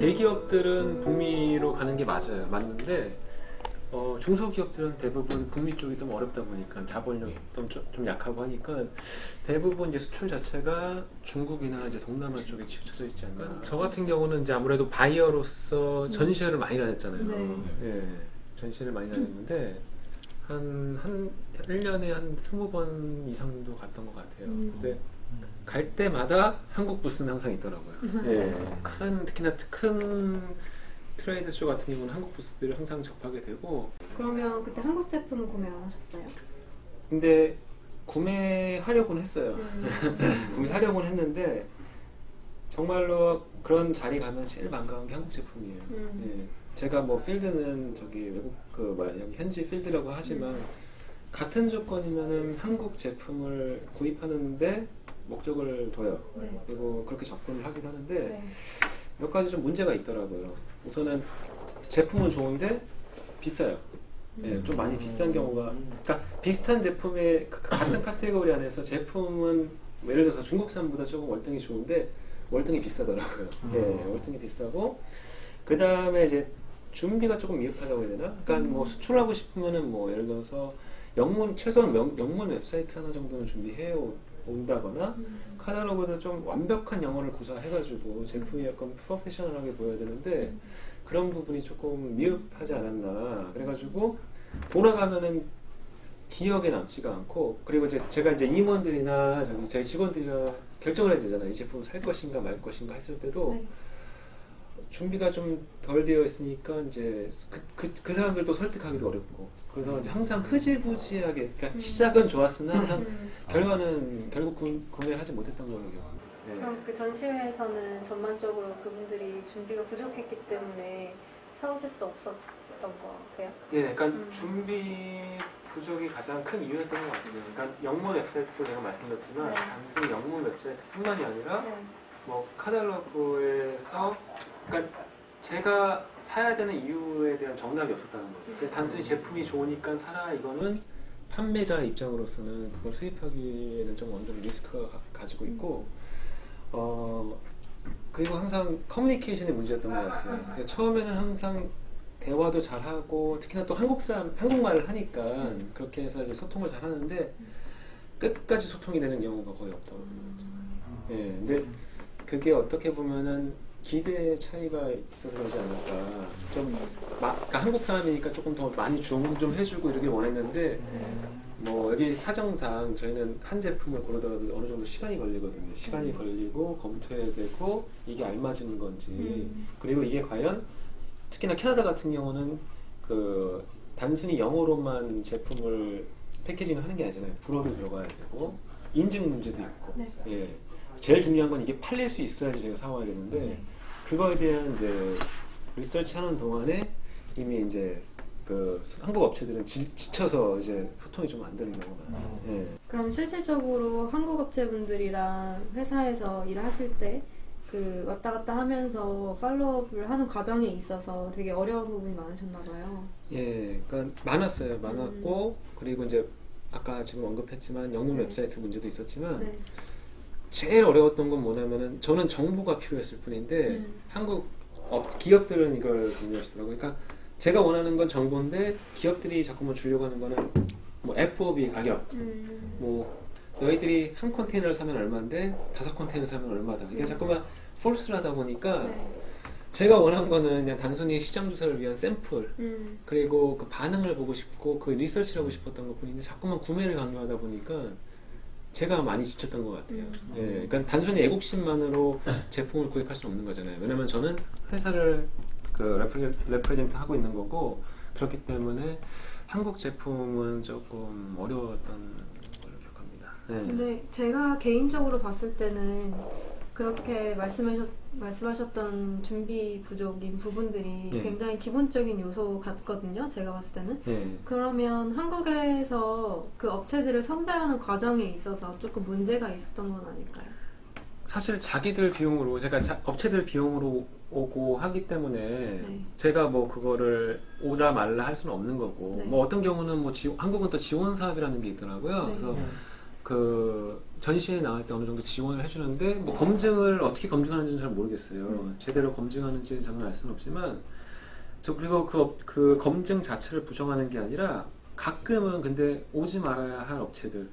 대기업들은 북미로 가는 게 맞는데 중소기업들은 대부분 북미 쪽이 좀 어렵다 보니까 자본력이 좀 약하고 하니까 대부분 이제 수출 자체가 중국이나 이제 동남아 쪽에 치우쳐져 있지 않나. 저 같은 경우는 이제 아무래도 바이어로서 전시회를 많이 다녔잖아요. 네. 예, 전시회를 많이 다녔는데 한 1년에 한 20번 이상도 갔던 것 같아요. 근데 갈 때마다 한국 부스는 항상 있더라고요. 예, 특히나 큰 트레이드 쇼 같은 경우는 한국 부스들을 항상 접하게 되고. 그러면 그때 한국 제품은 구매 안 하셨어요? 근데 구매하려고는 했어요. 구매하려고는 했는데 정말로 그런 자리 가면 제일 반가운 게 한국 제품이에요. 예, 제가 뭐 필드는 저기 외국 여기 현지 필드라고 하지만 같은 조건이면은 한국 제품을 구입하는데 목적을 둬요. 네. 그리고 그렇게 접근을 하기도 하는데 네. 몇 가지 좀 문제가 있더라고요. 우선은 제품은 좋은데 비싸요. 예, 좀 많이 비싼 경우가, 그러니까 비슷한 제품의 같은 카테고리 안에서 제품은 예를 들어서 중국산보다 조금 월등히 좋은데 월등히 비싸더라고요. 예, 월등히 비싸고 그 다음에 이제 준비가 조금 미흡하다고 해야 되나? 그러니까 뭐 수출하고 싶으면은 뭐 예를 들어서 최소한 영문 웨브사이트 하나 정도는 준비해 온다거나 카탈로그도 좀 완벽한 영어를 구사해가지고 제품이 약간 프로페셔널하게 보여야 되는데 그런 부분이 조금 미흡하지 않았나. 그래가지고 돌아가면은 기억에 남지가 않고, 그리고 이제 제가 이제 임원들이나 저희 직원들이랑 결정을 해야 되잖아요. 이 제품 살 것인가 말 것인가 했을 때도 네. 준비가 좀 덜 되어 있으니까 이제 그 사람들도 설득하기도 어렵고, 그래서 이제 항상 흐지부지하게, 그러니까 시작은 좋았으나 항상 결과는 결국 구매를 하지 못했던 걸로 기억합니다. 네. 그럼 그 전시회에서는 전반적으로 그분들이 준비가 부족했기 때문에 사오실 수 없었던 거세요? 예, 그러니까 준비 부족이 가장 큰 이유였던 것 같아요. 그러니까 영문 웹사이트도 제가 말씀드렸지만 네. 단순히 영문 웹사이트뿐만이 아니라 네. 뭐 카탈로그에서, 그러니까 제가 사야 되는 이유에 대한 정답이 없었다는 거죠. 그냥 단순히 제품이 좋으니까 사라, 이거는 판매자 입장으로서는 그걸 수입하기에는 좀 어느 정도 리스크가 가지고 있고, 그리고 항상 커뮤니케이션의 문제였던 것 같아요. 그래서 처음에는 항상 대화도 잘하고, 특히나 또 한국말을 하니까 그렇게 해서 이제 소통을 잘하는데 끝까지 소통이 되는 경우가 거의 없다고 거죠. 예, 근데 그게 어떻게 보면은 기대 차이가 있어서 그러지 않을까. 그러니까 한국 사람이니까 조금 더 많이 주문 좀 해주고 이러길 원했는데, 뭐 여기 사정상 저희는 한 제품을 고르더라도 어느 정도 시간이 걸리거든요. 시간이 걸리고 검토해야 되고 이게 알맞은 건지, 그리고 이게 과연 특히나 캐나다 같은 경우는 그 단순히 영어로만 제품을 패키징을 하는 게 아니잖아요. 불어도 들어가야 되고 인증 문제도 있고. 네. 예. 제일 중요한 건 이게 팔릴 수 있어야지 제가 사와야 되는데, 그거에 대한 이제 리서치하는 동안에 이미 이제 그 한국 업체들은 지쳐서 이제 소통이 좀 안 되는 경우가 많았어요. 예. 그럼 실질적으로 한국 업체분들이랑 회사에서 일하실 때 그 왔다 갔다 하면서 팔로우업을 하는 과정에 있어서 되게 어려운 부분이 많으셨나 봐요. 예, 그러니까 많았고, 그리고 이제 아까 지금 언급했지만 영문 웹사이트 문제도 있었지만 네. 제일 어려웠던 건 뭐냐면은 저는 정보가 필요했을 뿐인데 한국 기업들은 이걸 강요하시더라고요. 그러니까 제가 원하는 건 정보인데 기업들이 자꾸만 주려고 하는 거는 뭐 FOB 가격, 뭐 너희들이 한 컨테이너를 사면 얼마인데 5컨테이너 사면 얼마다. 이게 자꾸만 폴스를 하다 보니까 네. 제가 원한 거는 그냥 단순히 시장 조사를 위한 샘플, 그리고 그 반응을 보고 싶고 그 리서치를 하고 싶었던 것 뿐인데 자꾸만 구매를 강요하다 보니까 제가 많이 지쳤던 것 같아요. 예, 그러니까 단순히 애국심만으로 제품을 구입할 수는 없는 거잖아요. 왜냐면 저는 회사를 레프레젠트 하고 있는 거고, 그렇기 때문에 한국 제품은 조금 어려웠던 걸로 기억합니다. 네. 근데 제가 개인적으로 봤을 때는 그렇게 말씀하셨던 준비 부족인 부분들이 네. 굉장히 기본적인 요소 같거든요. 제가 봤을 때는. 네. 그러면 한국에서 그 업체들을 선별하는 과정에 있어서 조금 문제가 있었던 건 아닐까요? 사실 자기들 비용으로, 제가 업체들 비용으로 오고 하기 때문에 네. 제가 뭐 그거를 오라 말라 할 수는 없는 거고, 네. 뭐 어떤 경우는 뭐 한국은 또 지원 사업이라는 게 있더라고요. 네. 그래서 전시에 나갈 때 어느 정도 지원을 해주는데 뭐 검증을 어떻게 검증하는지는 잘 모르겠어요. 제대로 검증하는지 저는 알 수는 없지만 그리고 그 검증 자체를 부정하는 게 아니라 가끔은 근데 오지 말아야 할 업체들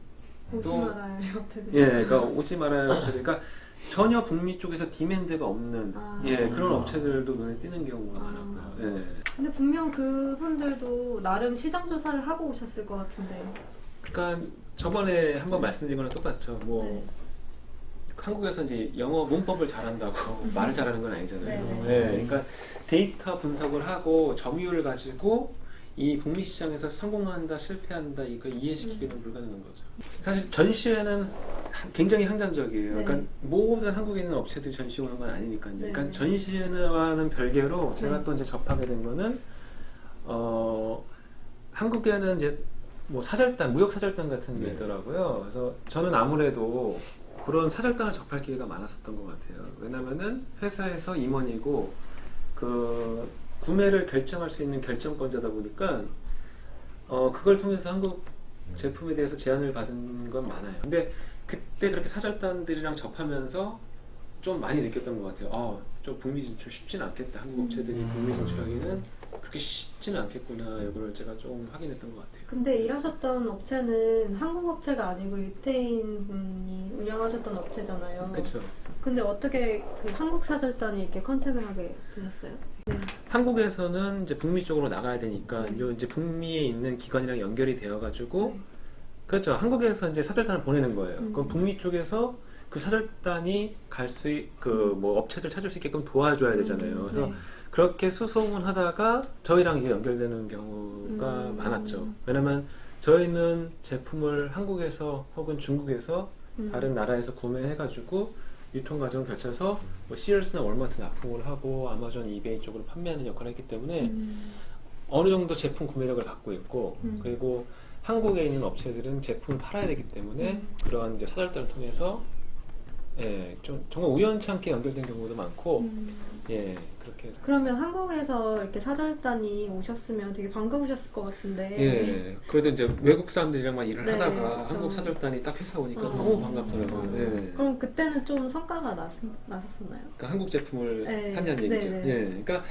오지 또- 말아야 해요. 업체들. 예, 그러니까 오지 말아야 할 업체들 그러니까 전혀 북미 쪽에서 디맨드가 없는 아. 예 그런 업체들도 눈에 띄는 경우가 많았고요. 예. 근데 분명 그분들도 나름 시장 조사를 하고 오셨을 것 같은데. 그러니까 저번에 한번 말씀드린 거랑 똑같죠. 뭐 네. 한국에서 이제 영어 문법을 잘한다고 말을 잘하는 건 아니잖아요. 네. 예, 그러니까 데이터 분석을 하고 점유율을 가지고 이 북미 시장에서 성공한다, 실패한다 이거 이해시키기는 불가능한 거죠. 사실 전시회는 굉장히 한정적이에요. 네. 그러니까 모든 한국에 있는 업체들이 전시 오는 건 아니니까요. 네. 그러니까 전시회와는 별개로 제가 네. 또 이제 접하게 된 거는 한국에는 이제 뭐 사절단, 무역 사절단 같은 게 네. 있더라고요. 그래서 저는 아무래도 그런 사절단을 접할 기회가 많았었던 것 같아요. 왜냐면은 회사에서 임원이고 그 구매를 결정할 수 있는 결정권자다 보니까 그걸 통해서 한국 제품에 대해서 제안을 받은 건 많아요. 근데 그때 그렇게 사절단들이랑 접하면서 좀 많이 느꼈던 것 같아요. 좀 북미 진출 쉽지는 않겠다. 한국 업체들이 북미 진출하기는 그렇게 쉽지는 않겠구나. 이거를 제가 좀 확인했던 것 같아요. 근데 일하셨던 업체는 한국 업체가 아니고 유태인 분이 운영하셨던 업체잖아요. 그렇죠. 근데 어떻게 그 한국 사절단이 이렇게 컨택을 하게 되셨어요? 네. 한국에서는 이제 북미 쪽으로 나가야 되니까 네. 요 이제 북미에 있는 기관이랑 연결이 되어가지고 네. 그렇죠. 한국에서 이제 사절단을 보내는 거예요. 음. 그럼 북미 쪽에서 그 사절단이 갈 수 그 뭐 업체들 찾을 수 있게끔 도와줘야 되잖아요. 그래서 네. 그렇게 수소문 하다가 저희랑 이제 연결되는 경우가 많았죠. 왜냐면 저희는 제품을 한국에서 혹은 중국에서 다른 나라에서 구매해가지고 유통 과정을 거쳐서 뭐 시얼스나 월마트 납품을 하고 아마존, 이베이 쪽으로 판매하는 역할을 했기 때문에 어느 정도 제품 구매력을 갖고 있고 그리고 한국에 있는 업체들은 제품을 팔아야 되기 때문에 그런 이제 사절단을 통해서 예, 좀 정말 우연찮게 연결된 경우도 많고 예, 그렇게 그러면 한국에서 이렇게 사절단이 오셨으면 되게 반가우셨을 것 같은데. 예, 그래도 이제 외국 사람들이랑만 일을 네, 하다가 그렇죠. 한국 사절단이 딱 회사 오니까 어. 너무 반갑더라고요. 예. 그럼 그때는 좀 성과가 나셨었나요? 그러니까 한국 제품을 네. 샀냐는 얘기죠. 네, 네. 예, 그러니까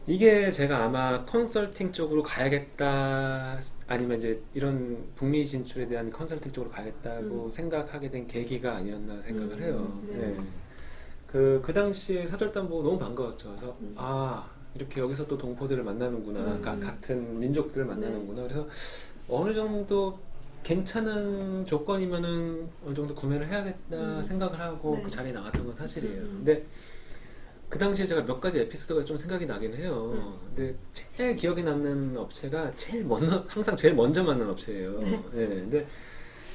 이게 제가 아마 컨설팅 쪽으로 가야겠다 아니면 이제 이런 북미 진출에 대한 컨설팅 쪽으로 가겠다고 생각하게 된 계기가 아니었나 생각을 해요. 네. 예. 그 당시에 사절단 보고 너무 반가웠죠. 그래서 이렇게 여기서 또 동포들을 만나는구나. 같은 민족들을 만나는구나. 그래서 어느 정도 괜찮은 조건이면은 어느 정도 구매를 해야겠다 생각을 하고 네. 그 자리에 나갔던 건 사실이에요. 근데 그 당시에 제가 몇 가지 에피소드가 좀 생각이 나긴 해요. 근데 제일 기억에 남는 업체가 항상 제일 먼저 만난 업체예요. 네. 예, 근데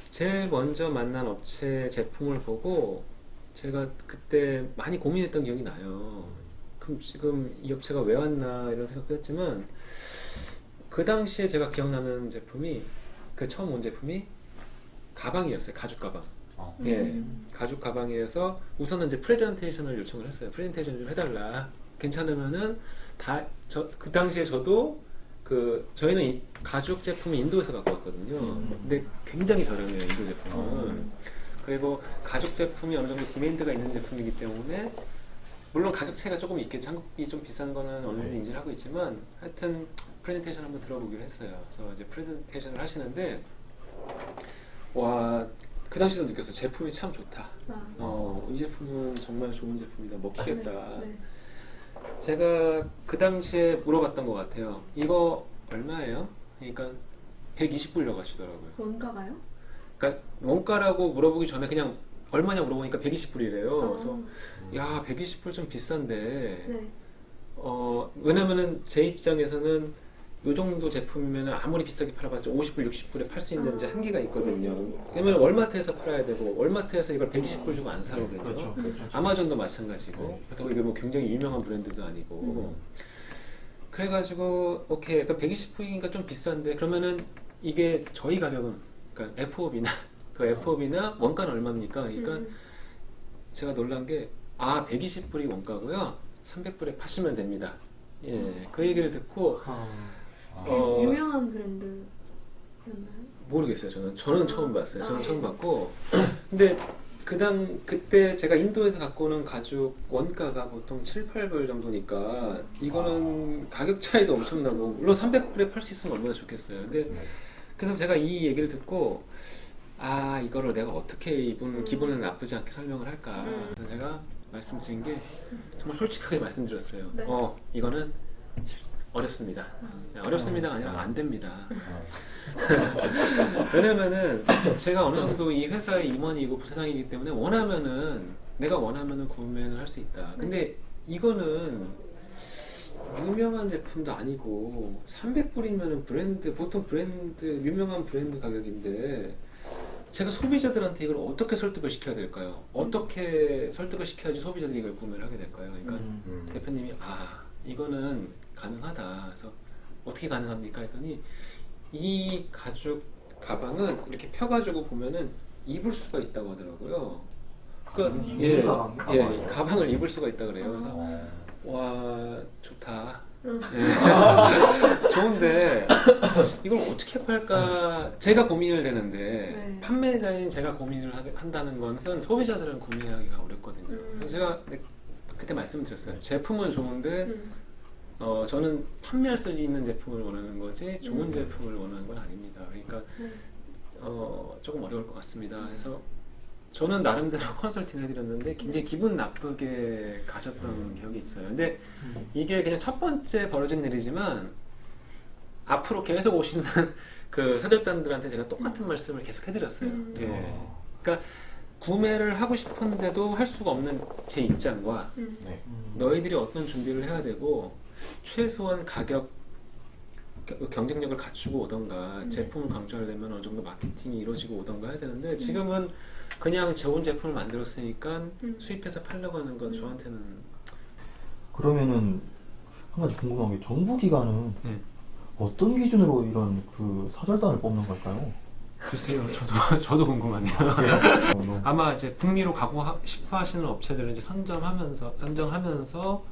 제일 먼저 만난 업체 제품을 보고 제가 그때 많이 고민했던 기억이 나요. 그럼 지금 이 업체가 왜 왔나 이런 생각도 했지만 그 당시에 제가 기억나는 제품이 그 처음 온 제품이 가방이었어요. 가죽 가방. 예, 가죽 가방이어서 우선은 이제 프레젠테이션을 요청을 했어요. 프레젠테이션 좀 해달라. 괜찮으면은 그 당시에 저도 저희는 이 가죽 제품이 인도에서 갖고 왔거든요. 근데 굉장히 저렴해요, 인도 제품은. 그리고 가죽 제품이 어느 정도 디맨드가 있는 제품이기 때문에 물론 가격 차이가 조금 있겠죠. 한국이 좀 비싼 거는 어느 정도 인지를 하고 있지만 하여튼 프레젠테이션 한번 들어보기로 했어요. 그래서 이제 프레젠테이션을 하시는데 와, 그 당시도 느꼈어요. 제품이 참 좋다. 이 제품은 정말 좋은 제품이다. 먹히겠다. 네. 제가 그 당시에 물어봤던 것 같아요. 이거 얼마예요? 그러니까 120불이라고 하시더라고요. 원가가요? 그러니까 원가라고 물어보기 전에 그냥 얼마냐 물어보니까 120불이래요. 그래서 야, 120불 좀 비싼데 네. 왜냐면은 제 입장에서는 요 정도 제품이면 아무리 비싸게 팔아봤자 50불, 60불에 팔 수 있는 이제 한계가 있거든요. 왜냐면 월마트에서 팔아야 되고 월마트에서 이걸 120불 주고 안 사거든요. 그렇죠. 아마존도 마찬가지고 그렇다고 이게 뭐 굉장히 유명한 브랜드도 아니고 그래가지고 오케이, 그러니까 120불이니까 좀 비싼데 그러면은 이게 저희 가격은 그러니까 FOB나 그 FOB나 원가는 얼마입니까? 그러니까 제가 놀란 게 120불이 원가고요. 300불에 파시면 됩니다. 예, 그 얘기를 듣고 유명한 브랜드. 모르겠어요. 저는 처음 봤어요. 저는 처음 봤고, 근데 그때 제가 인도에서 갖고 오는 가죽 원가가 보통 7, 8불 정도니까 이거는 가격 차이도 엄청나고, 물론 300불에 팔 수 있으면 얼마나 좋겠어요. 근데 그래서 제가 이 얘기를 듣고, 아, 이거를 내가 어떻게 이분 기분은 나쁘지 않게 설명을 할까. 그래서 제가 말씀드린 게 정말 솔직하게 말씀드렸어요. 네. 이거는 어렵습니다. 어렵습니다가 아니라 안 됩니다. 왜냐면은 제가 어느 정도 이 회사의 임원이고 부사장이기 때문에 내가 원하면은 구매를 할 수 있다. 근데 이거는 유명한 제품도 아니고 300불이면은 보통 유명한 브랜드 가격인데 제가 소비자들한테 이걸 어떻게 설득을 시켜야 될까요? 어떻게 설득을 시켜야지 소비자들이 이걸 구매를 하게 될까요? 그러니까 대표님이 이거는 가능하다. 그래서 어떻게 가능합니까? 했더니 이 가죽 가방은 이렇게 펴가지고 보면은 입을 수가 있다고 하더라고요. 그러니까 가방을 입을 수가 있다 그래요. 그래서 와, 좋다. 좋은데 이걸 어떻게 팔까 제가 고민을 되는데 판매자인 제가 고민을 한다는 것은 소비자들은 구매하기가 어렵거든요. 그래서 제가 그때 말씀드렸어요. 제품은 좋은데 저는 판매할 수 있는 제품을 원하는 거지 좋은 제품을 원하는 건 아닙니다. 그러니까 조금 어려울 것 같습니다. 그래서 저는 나름대로 컨설팅을 해드렸는데 굉장히 기분 나쁘게 가셨던 기억이 있어요. 근데 이게 그냥 첫 번째 벌어진 일이지만 앞으로 계속 오시는 그 사절단들한테 제가 똑같은 말씀을 계속 해드렸어요. 예. 그러니까 구매를 하고 싶은데도 할 수가 없는 제 입장과 너희들이 어떤 준비를 해야 되고 최소한 가격 경쟁력을 갖추고 오던가 제품을 강조하려면 어느 정도 마케팅이 이루어지고 오던가 해야 되는데 지금은 그냥 좋은 제품을 만들었으니까 수입해서 팔려고 하는 건 저한테는. 그러면은 한 가지 궁금한 게 정부 기관은 어떤 기준으로 이런 그 사절단을 뽑는 걸까요? 글쎄요, 저도 궁금하네요. 아마 이제 북미로 가고 싶어 하시는 업체들을 이제 선정하면서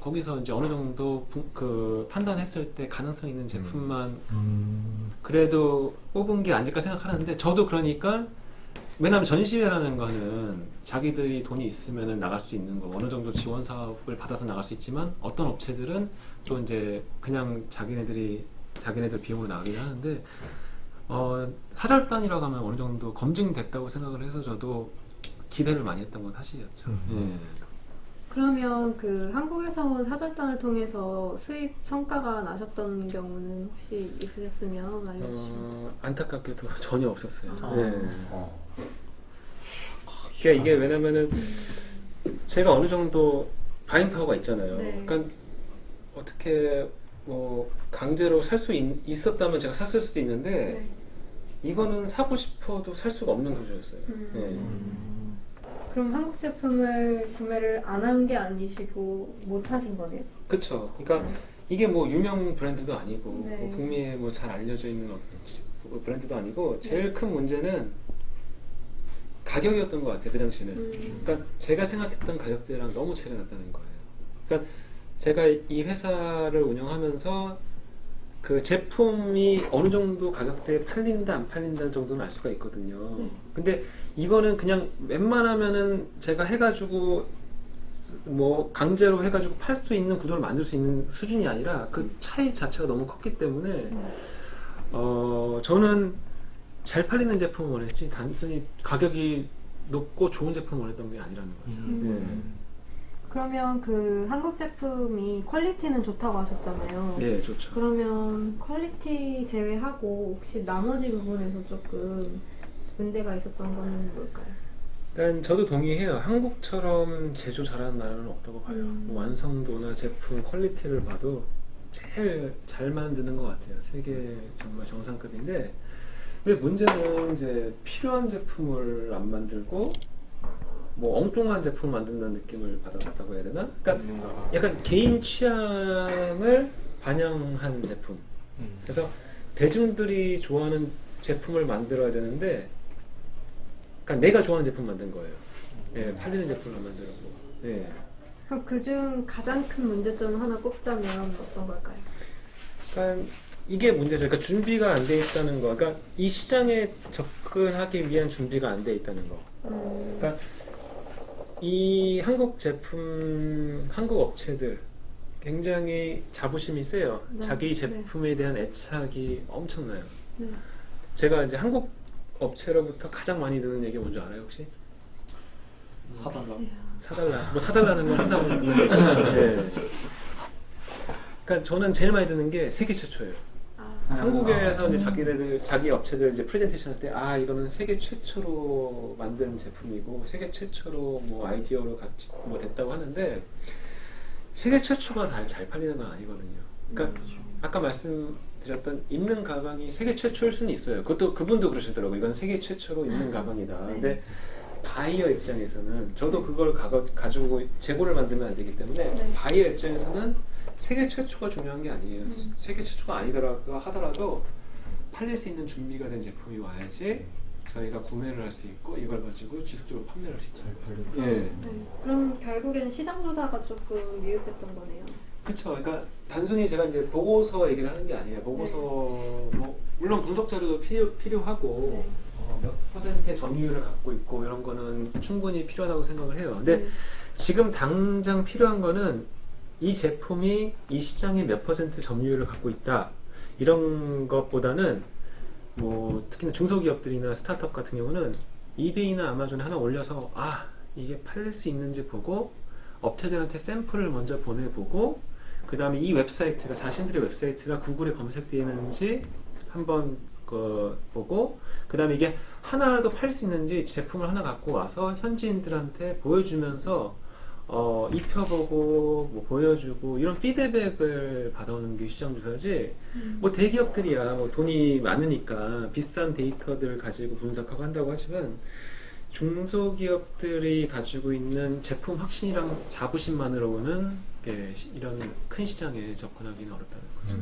거기서 이제 어느 정도 그 판단했을 때 가능성 있는 제품만 그래도 뽑은 게 아닐까 생각하는데 저도 그러니까 왜냐하면 전시회라는 거는 자기들이 돈이 있으면 나갈 수 있는 거 어느 정도 지원 사업을 받아서 나갈 수 있지만 어떤 업체들은 또 이제 그냥 자기네들 비용으로 나가긴 하는데 사절단이라고 하면 어느 정도 검증됐다고 생각을 해서 저도 기대를 많이 했던 건 사실이었죠. 그러면 그 한국에서 온 사절단을 통해서 수입 성과가 나셨던 경우는 혹시 있으셨으면 알려주시면. 안타깝게도 전혀 없었어요. 그러니까 이게 왜냐면은 제가 어느 정도 바잉 파워가 있잖아요. 그러니까 어떻게 뭐 강제로 살 수 있었다면 제가 샀을 수도 있는데 이거는 사고 싶어도 살 수가 없는 구조였어요. 그럼 한국 제품을 구매를 안 한 게 아니시고 못 하신 거네요? 그렇죠. 그러니까 이게 뭐 유명 브랜드도 아니고 뭐 북미에 뭐 잘 알려져 있는 브랜드도 아니고 제일 큰 문제는 가격이었던 것 같아요. 그 당시는. 그러니까 제가 생각했던 가격대랑 너무 차이가 났다는 거예요. 그러니까 제가 이 회사를 운영하면서 그 제품이 어느 정도 가격대에 팔린다 안 팔린다는 정도는 알 수가 있거든요. 근데 이거는 그냥 웬만하면은 제가 해가지고 뭐 강제로 해가지고 팔 수 있는 구도를 만들 수 있는 수준이 아니라 그 차이 자체가 너무 컸기 때문에 저는 잘 팔리는 제품을 원했지 단순히 가격이 높고 좋은 제품을 원했던 게 아니라는 거죠. 그러면 그 한국 제품이 퀄리티는 좋다고 하셨잖아요. 네, 좋죠. 그러면 퀄리티 제외하고 혹시 나머지 부분에서 조금 문제가 있었던 거는 뭘까요? 일단 저도 동의해요. 한국처럼 제조 잘하는 나라는 없다고 봐요. 완성도나 제품 퀄리티를 봐도 제일 잘 만드는 것 같아요. 세계 정말 정상급인데 근데 문제는 이제 필요한 제품을 안 만들고 뭐 엉뚱한 제품을 만든다는 느낌을 받았다고 해야 되나? 그러니까 약간 개인 취향을 반영한 제품. 그래서 대중들이 좋아하는 제품을 만들어야 되는데 그러니까 내가 좋아하는 제품 만든 거예요. 예, 팔리는 제품을 안 만들었고. 예. 그럼 그중 가장 큰 문제점 하나 꼽자면 어떤 걸까요? 그러니까 이게 문제죠. 그러니까 준비가 안 돼 있다는 거. 그러니까 이 시장에 접근하기 위한 준비가 안 돼 있다는 거. 그러니까 이 한국 제품, 한국 업체들 굉장히 자부심이 세요. 네. 자기 제품에 대한 애착이 엄청나요. 네. 제가 이제 한국 업체로부터 가장 많이 듣는 얘기 뭔지 알아요, 혹시? 사달라. 뭐 사달라는 건 항상 듣는 얘기죠. 네. 그러니까 저는 제일 많이 듣는 게 세계 최초예요. 한국에서 이제 자기 업체들 이제 프레젠테이션 할 때, 이거는 세계 최초로 만든 제품이고, 세계 최초로 뭐 아이디어로 같이 뭐 됐다고 하는데, 세계 최초가 잘 팔리는 건 아니거든요. 그러니까 아까 말씀드렸던 입는 가방이 세계 최초일 수는 있어요. 그분도 그러시더라고요. 이건 세계 최초로 입는 가방이다. 근데 바이어 입장에서는, 저도 그걸 가지고 재고를 만들면 안 되기 때문에, 바이어 입장에서는 세계 최초가 중요한 게 아니에요. 세계 최초가 아니더라도 하더라도 팔릴 수 있는 준비가 된 제품이 와야지 저희가 구매를 할 수 있고 이걸 가지고 지속적으로 판매를 할 수 있잖아요. 예. 네. 그럼 결국엔 시장 조사가 조금 미흡했던 거네요. 그렇죠. 그러니까 단순히 제가 이제 보고서 얘기를 하는 게 아니에요. 보고서 뭐 물론 분석 자료도 필요하고 몇 퍼센트의 점유율을 갖고 있고 이런 거는 충분히 필요하다고 생각을 해요. 근데 지금 당장 필요한 거는 이 제품이 이 시장에 몇 퍼센트 점유율을 갖고 있다 이런 것보다는 뭐 특히나 중소기업들이나 스타트업 같은 경우는 이베이나 아마존에 하나 올려서 이게 팔릴 수 있는지 보고 업체들한테 샘플을 먼저 보내보고 그 다음에 이 웹사이트가 자신들의 웹사이트가 구글에 검색되어 있는지 한번 보고 그 다음에 이게 하나라도 팔 수 있는지 제품을 하나 갖고 와서 현지인들한테 보여주면서 입혀보고 뭐 보여주고 이런 피드백을 받아오는 게 시장 조사지. 뭐 대기업들이야 뭐 돈이 많으니까 비싼 데이터들을 가지고 분석하고 한다고 하지만 중소기업들이 가지고 있는 제품 확신이랑 자부심만으로는 이런 큰 시장에 접근하기는 어렵다는 거죠.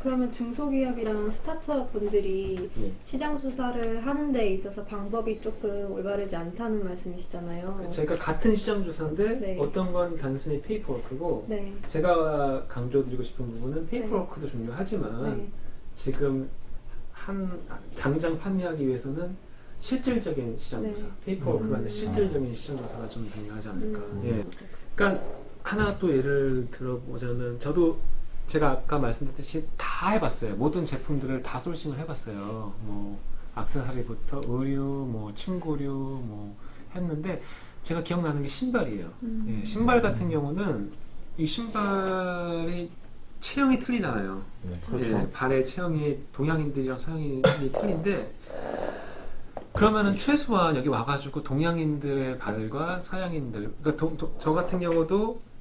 그러면 중소기업이랑 스타트업 분들이 시장 조사를 하는 데 있어서 방법이 조금 올바르지 않다는 말씀이시잖아요. 그러니까 같은 시장 조사인데 어떤 건 단순히 페이퍼워크고 제가 강조드리고 싶은 부분은 페이퍼워크도 중요하지만 지금 당장 판매하기 위해서는 실질적인 시장 조사, 페이퍼워크가 아니라 실질적인 시장 조사가 좀 중요하지 않을까. 그러니까 하나 또 예를 들어보자면 저도 제가 아까 말씀드렸듯이 다 해봤어요. 모든 제품들을 다 소싱을 해봤어요. 뭐 액세서리부터 의류, 뭐 침구류 뭐 했는데 제가 기억나는 게 신발이에요. 신발 같은 경우는 이 신발이 체형이 틀리잖아요. 그렇죠. 발의 체형이 동양인들이랑 서양인이 틀린데 그러면은 최소한 여기 와가지고 동양인들의 발과 서양인들, 그러니까 저 같은 경우도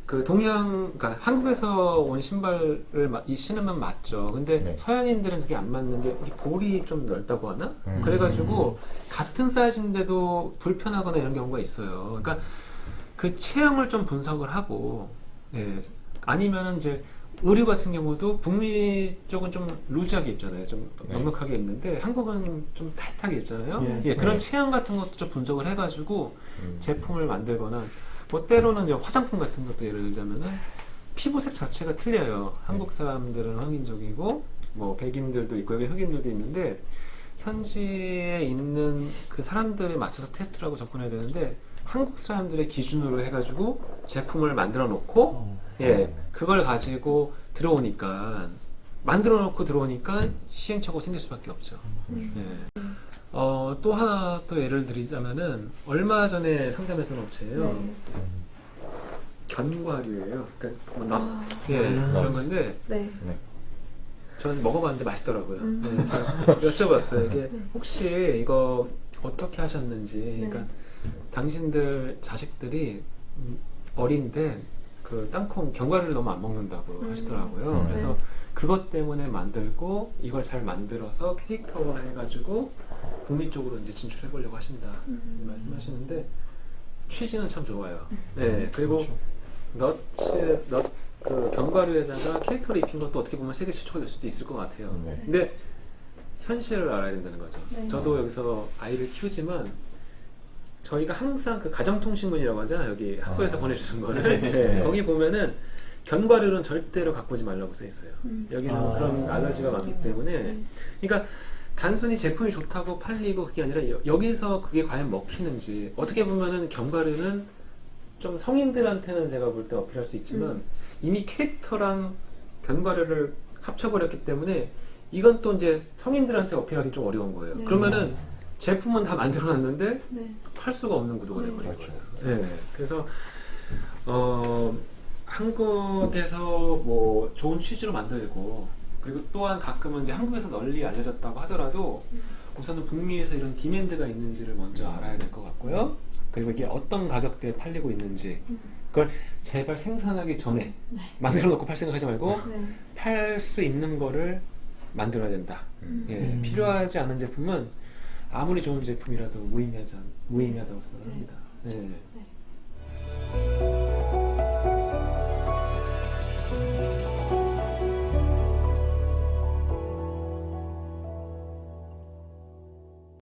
그러니까 한국에서 온 신발을 신으면 맞죠. 근데 서양인들은 그게 안 맞는 게 우리 볼이 좀 넓다고 하나? 그래가지고 같은 사이즈인데도 불편하거나 이런 경우가 있어요. 그러니까 그 체형을 좀 분석을 하고, 아니면은 이제 의류 같은 경우도 북미 쪽은 좀 루즈하게 입잖아요. 좀 넉넉하게 입는데 한국은 좀 타이트하게 입잖아요. 그런 체형 같은 것도 좀 분석을 해가지고 제품을 만들거나 뭐 때로는 화장품 같은 것도 예를 들자면은 피부색 자체가 틀려요. 한국 사람들은 황인족이고 뭐 백인들도 있고 여기 흑인들도 있는데 현지에 있는 그 사람들에 맞춰서 테스트를 하고 접근해야 되는데 한국 사람들의 기준으로 해가지고 제품을 만들어 놓고 그걸 가지고 만들어 놓고 들어오니까 시행착오가 생길 수밖에 없죠. 또 하나 또 예를 드리자면은 얼마 전에 상담했던 업체예요. 견과류예요. 그러니까 그런 건데 저는 먹어봤는데 맛있더라고요. 여쭤봤어요. 이게 혹시 이거 어떻게 하셨는지. 그러니까 당신들 자식들이 어린데 그 땅콩 견과류를 너무 안 먹는다고 하시더라고요. 그래서 그것 때문에 만들고 이걸 잘 만들어서 캐릭터화 해가지고 북미 쪽으로 이제 진출해 보려고 하신다 말씀하시는데 취지는 참 좋아요. 그리고 그 견과류에다가 캐릭터를 입힌 것도 어떻게 보면 세계 최초가 될 수도 있을 것 같아요. 근데 현실을 알아야 된다는 거죠. 저도 여기서 아이를 키우지만 저희가 항상 그 가정통신문이라고 하잖아요. 여기 학교에서 보내주는 거를 거기 보면은 견과류는 절대로 갖고 오지 말라고 써 있어요. 여기는 그런 알러지가 많기 때문에. 그러니까 단순히 제품이 좋다고 팔리고 그게 아니라 여기서 그게 과연 먹히는지. 어떻게 보면은 견과류는 좀 성인들한테는 제가 볼 때 어필할 수 있지만 이미 캐릭터랑 견과류를 합쳐버렸기 때문에 이건 또 이제 성인들한테 어필하기 좀 어려운 거예요. 네. 그러면은 제품은 다 만들어놨는데 네. 팔 수가 없는 구도가 네. 돼버린 그렇죠. 거예요. 네. 그래서 한국에서 뭐 좋은 취지로 만들고 그리고 또한 가끔은 이제 한국에서 널리 알려졌다고 하더라도 우선은 북미에서 이런 디맨드가 있는지를 먼저 알아야 될 것 같고요. 그리고 이게 어떤 가격대에 팔리고 있는지 그걸 제발 생산하기 전에 만들어 놓고 팔 생각하지 말고 네. 팔 수 있는 거를 만들어야 된다. 예, 필요하지 않은 제품은 아무리 좋은 제품이라도 무의미하다고 생각합니다. 네. 네.